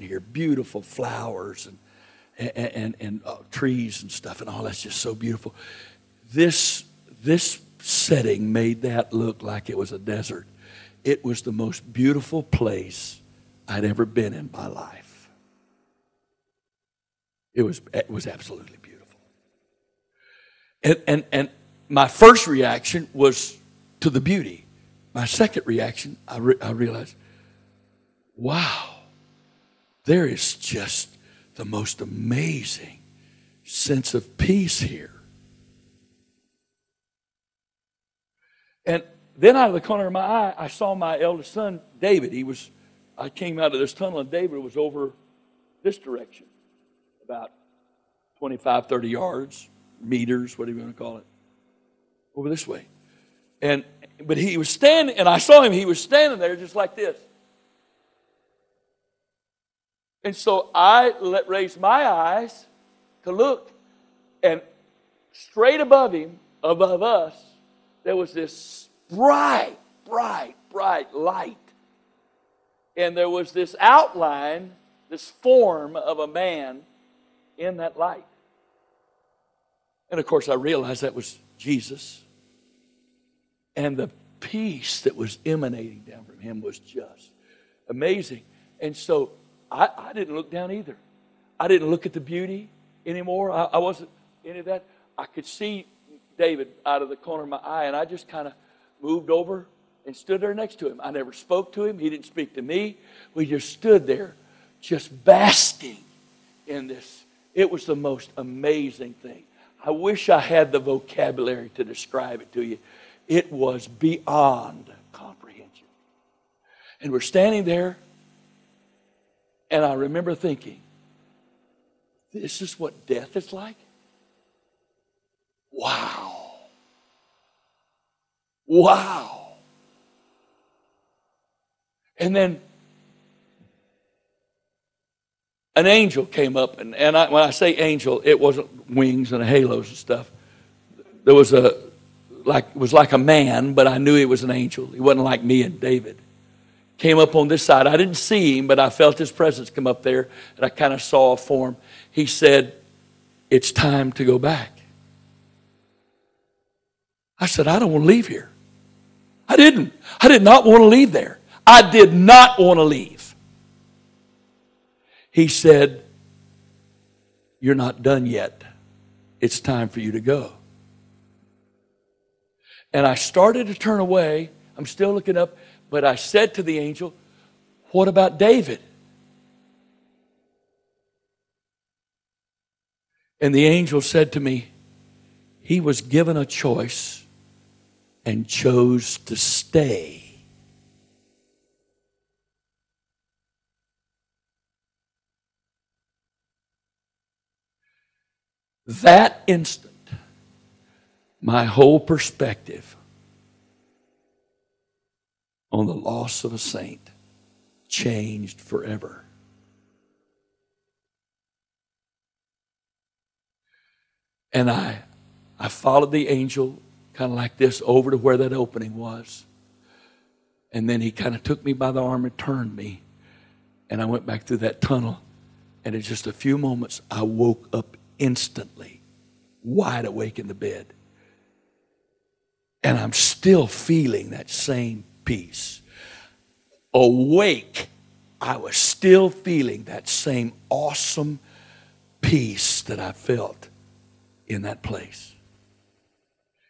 here, beautiful flowers and trees and stuff, and all that's just so beautiful. This setting made that look like it was a desert. It was the most beautiful place I'd ever been in my life. It was absolutely beautiful. And my first reaction was to the beauty. My second reaction, I realized, wow, there is just the most amazing sense of peace here. And then out of the corner of my eye, I saw my eldest son, David. I came out of this tunnel, and David was over this direction, about 25, 30 yards, meters, whatever you want to call it, over this way. But he was standing, and I saw him, he was standing there just like this. And so I raised my eyes to look, and straight above him, above us, there was this bright light. And there was this outline, this form of a man in that light. And of course I realized that was Jesus. And the peace that was emanating down from him was just amazing. And so I didn't look down either. I didn't look at the beauty anymore. I wasn't any of that. I could see David out of the corner of my eye, and I just kind of moved over and stood there next to him. I never spoke to him. He didn't speak to me. We just stood there, just basking in this. It was the most amazing thing. I wish I had the vocabulary to describe it to you. It was beyond comprehension. And we're standing there, and I remember thinking, this is what death is like? Wow. Wow. And then an angel came up, and when I say angel, it wasn't wings and halos and stuff. There was it was like a man, but I knew it was an angel. He wasn't like me and David. Came up on this side. I didn't see him, but I felt his presence come up there, and I kind of saw a form. He said, "It's time to go back." I said, "I don't want to leave here." I did not want to leave there. I did not want to leave. He said, "You're not done yet. It's time for you to go." And I started to turn away. I'm still looking up, but I said to the angel, "What about David?" And the angel said to me, "He was given a choice and chose to stay." That instant, my whole perspective on the loss of a saint changed forever. And I followed the angel kind of like this over to where that opening was. And then he kind of took me by the arm and turned me. And I went back through that tunnel. And in just a few moments, I woke up instantly, wide awake in the bed. And I'm still feeling that same peace. Awake, I was still feeling that same awesome peace that I felt in that place.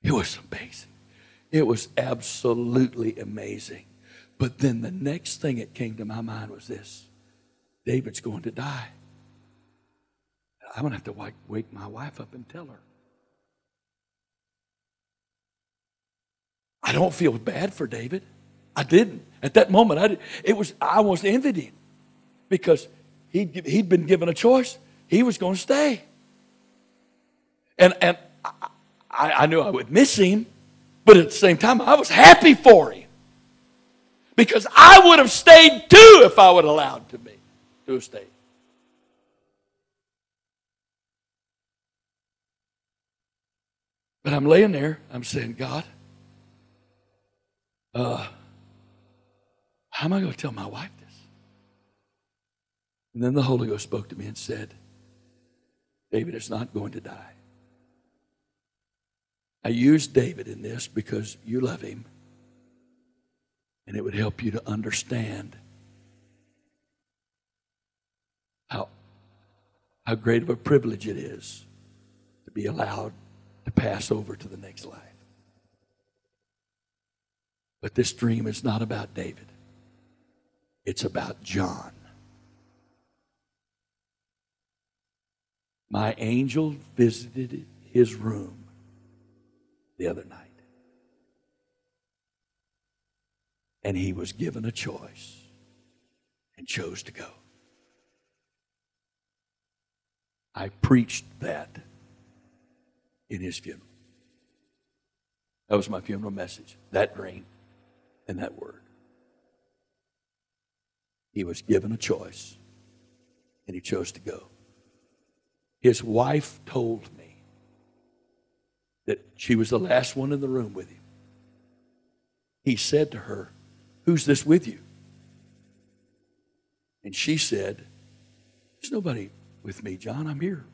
It was amazing. It was absolutely amazing. But then the next thing that came to my mind was this: David's going to die. I'm going to have to wake my wife up and tell her. I don't feel bad for David. I didn't. At that moment, I almost envied him because he'd been given a choice. He was going to stay. And I knew I would miss him, but at the same time, I was happy for him because I would have stayed too if I would have allowed to have stayed. But I'm laying there, I'm saying, God, how am I going to tell my wife this? And then the Holy Ghost spoke to me and said, David is not going to die. I used David in this because you love him, and it would help you to understand how great of a privilege it is to be allowed to pass over to the next life. But this dream is not about David. It's about John. My angel visited his room the other night. And he was given a choice and chose to go. I preached that in his funeral. That was my funeral message, that dream and that word. He was given a choice and he chose to go. His wife told me that she was the last one in the room with him. He said to her, "Who's this with you?" And she said, "There's nobody with me, John. I'm here.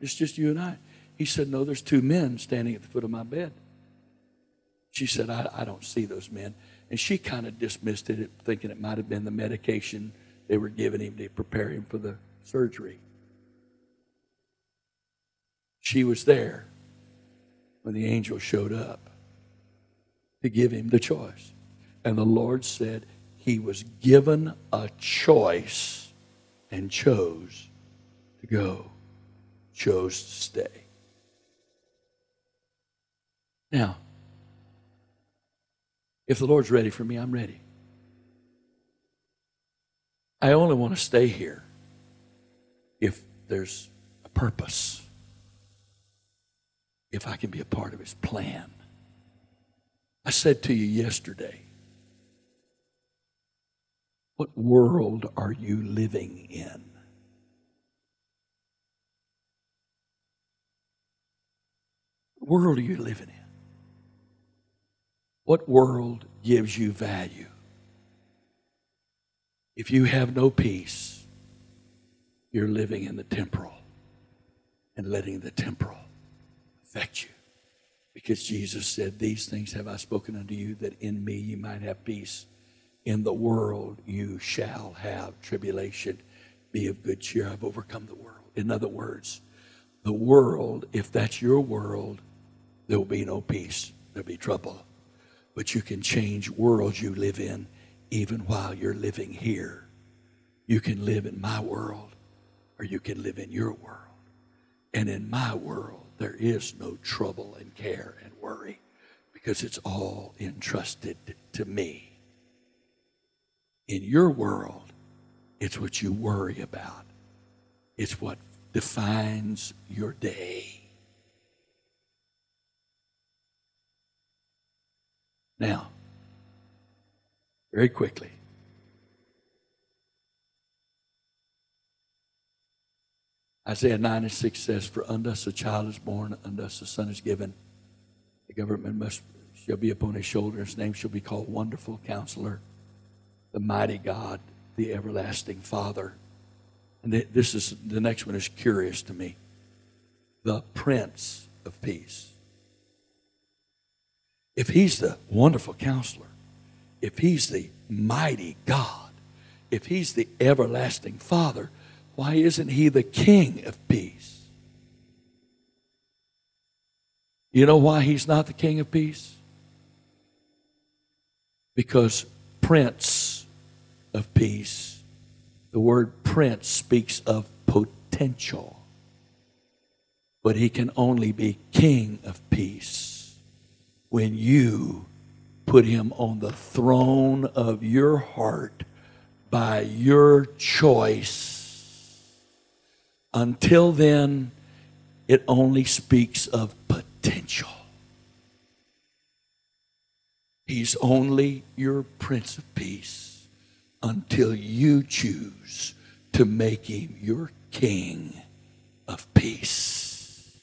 It's just you and I." He said, "No, there's two men standing at the foot of my bed." She said, I don't see those men. And she kind of dismissed it, thinking it might have been the medication they were giving him to prepare him for the surgery. She was there when the angel showed up to give him the choice. And the Lord said he was given a choice and chose to go, chose to stay. Now, if the Lord's ready for me, I'm ready. I only want to stay here if there's a purpose, if I can be a part of his plan. I said to you yesterday, what world are you living in? What world are you living in? What world gives you value? If you have no peace, you're living in the temporal and letting the temporal affect you. Because Jesus said, "These things have I spoken unto you, that in me you might have peace. In the world you shall have tribulation. Be of good cheer, I've overcome the world." In other words, the world, if that's your world, there will be no peace. There'll be trouble. But you can change worlds you live in even while you're living here. You can live in my world or you can live in your world. And in my world, there is no trouble and care and worry because it's all entrusted to me. In your world, it's what you worry about. It's what defines your day. Now, very quickly, Isaiah 9:6 says, "For unto us a child is born, unto us a son is given. The government shall be upon his shoulder. His name shall be called Wonderful Counselor, the Mighty God, the Everlasting Father." And the next one is curious to me. The Prince of Peace. If he's the Wonderful Counselor, if he's the Mighty God, if he's the Everlasting Father, why isn't he the King of Peace? You know why he's not the King of Peace? Because Prince of Peace, the word prince speaks of potential, but he can only be King of Peace when you put him on the throne of your heart by your choice. Until then, it only speaks of potential. He's only your Prince of Peace until you choose to make him your King of Peace.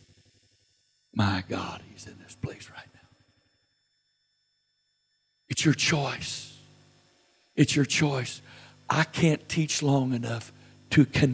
My God, he's in this place right now. It's your choice. It's your choice. I can't teach long enough to convict